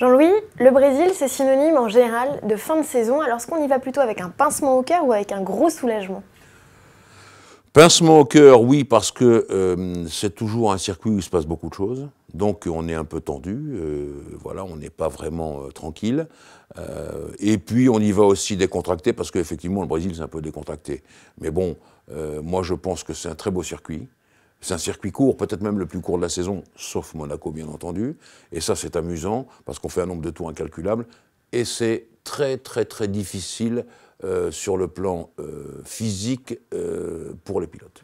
Jean-Louis, le Brésil, c'est synonyme en général de fin de saison. Alors, est-ce qu'on y va plutôt avec un pincement au cœur ou avec un gros soulagement? Pincement au cœur, oui, parce que c'est toujours un circuit où il se passe beaucoup de choses. Donc on est un peu tendu, voilà, on n'est pas vraiment tranquille. Et puis on y va aussi décontracté, parce qu'effectivement le Brésil c'est un peu décontracté. Mais bon, moi je pense que c'est un très beau circuit. C'est un circuit court, peut-être même le plus court de la saison, sauf Monaco bien entendu. Et ça c'est amusant, parce qu'on fait un nombre de tours incalculable. Et c'est très très très difficile sur le plan physique pour les pilotes.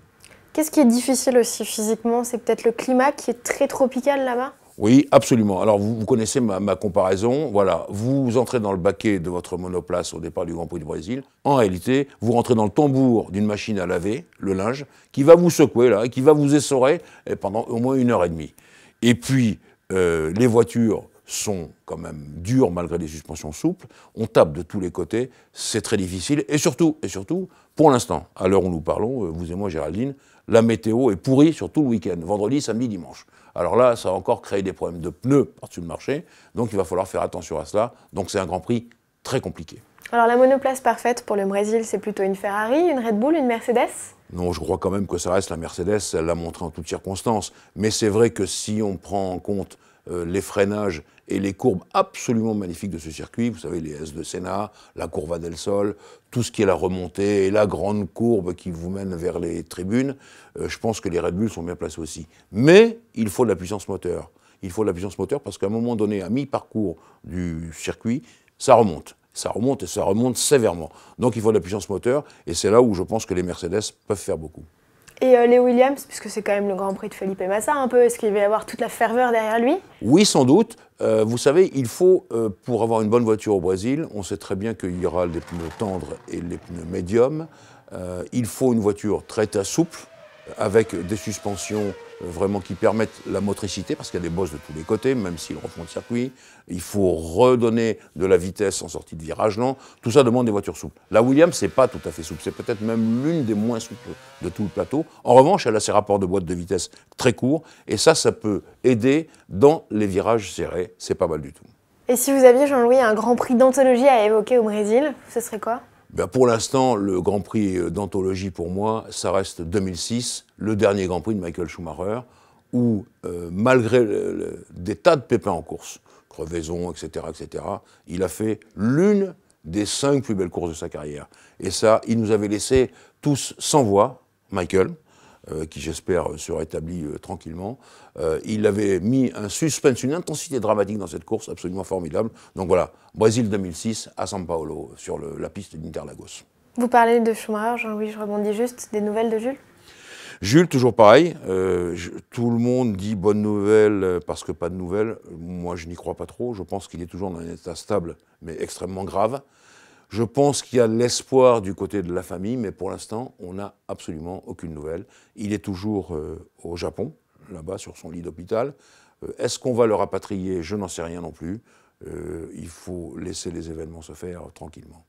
Qu'est-ce qui est difficile aussi physiquement? C'est peut-être le climat qui est très tropical là-bas? Oui, absolument. Alors, vous connaissez ma comparaison. Voilà, vous entrez dans le baquet de votre monoplace au départ du Grand Prix du Brésil. En réalité, vous rentrez dans le tambour d'une machine à laver, le linge, qui va vous secouer, là, et qui va vous essorer pendant au moins 1 heure et demie. Et puis, les voitures sont quand même dures malgré des suspensions souples. On tape de tous les côtés. C'est très difficile. Et surtout, pour l'instant, à l'heure où nous parlons, vous et moi, Géraldine, la météo est pourrie sur tout le week-end, vendredi, samedi, dimanche. Alors là, ça va encore créer des problèmes de pneus par-dessus le marché, donc il va falloir faire attention à cela. Donc c'est un Grand Prix très compliqué. Alors la monoplace parfaite pour le Brésil, c'est plutôt une Ferrari, une Red Bull, une Mercedes? Non, je crois quand même que ça reste la Mercedes, elle l'a montré en toutes circonstances. Mais c'est vrai que si on prend en compte les freinages et les courbes absolument magnifiques de ce circuit, vous savez, les S de Senna, la Curva del Sol, tout ce qui est la remontée et la grande courbe qui vous mène vers les tribunes, je pense que les Red Bull sont bien placés aussi. Mais il faut de la puissance moteur. Il faut de la puissance moteur parce qu'à un moment donné, à mi-parcours du circuit, ça remonte. Ça remonte et ça remonte sévèrement. Donc il faut de la puissance moteur et c'est là où je pense que les Mercedes peuvent faire beaucoup. Et les Williams, puisque c'est quand même le Grand Prix de Felipe Massa un peu, est-ce qu'il va y avoir toute la ferveur derrière lui? Oui, sans doute. Vous savez, il faut, pour avoir une bonne voiture au Brésil, on sait très bien qu'il y aura les pneus tendres et les pneus médiums. Il faut une voiture très souple, avec des suspensions vraiment qui permettent la motricité, parce qu'il y a des bosses de tous les côtés, même s'ils refont le circuit. Il faut redonner de la vitesse en sortie de virage lent. Tout ça demande des voitures souples. La Williams, c'est pas tout à fait souple. C'est peut-être même l'une des moins souples de tout le plateau. En revanche, elle a ses rapports de boîte de vitesse très courts. Et ça peut aider dans les virages serrés. C'est pas mal du tout. Et si vous aviez, Jean-Louis, un Grand Prix d'anthologie à évoquer au Brésil, ce serait quoi? Ben pour l'instant, le Grand Prix d'anthologie pour moi, ça reste 2006, le dernier Grand Prix de Michael Schumacher, où malgré des tas de pépins en course, crevaison, etc., il a fait l'une des 5 plus belles courses de sa carrière. Et ça, il nous avait laissé tous sans voix, Michael, qui j'espère se rétablit tranquillement. Il avait mis un suspense, une intensité dramatique dans cette course absolument formidable. Donc voilà, Brésil 2006 à São Paulo, sur la piste d'Interlagos. Vous parlez de Schumacher, Jean-Louis, je rebondis juste, des nouvelles de Jules? Jules, toujours pareil. Tout le monde dit bonne nouvelle parce que pas de nouvelles. Moi, je n'y crois pas trop. Je pense qu'il est toujours dans un état stable, mais extrêmement grave. Je pense qu'il y a l'espoir du côté de la famille, mais pour l'instant, on n'a absolument aucune nouvelle. Il est toujours au Japon, là-bas, sur son lit d'hôpital. Est-ce qu'on va le rapatrier? Je n'en sais rien non plus. Il faut laisser les événements se faire tranquillement.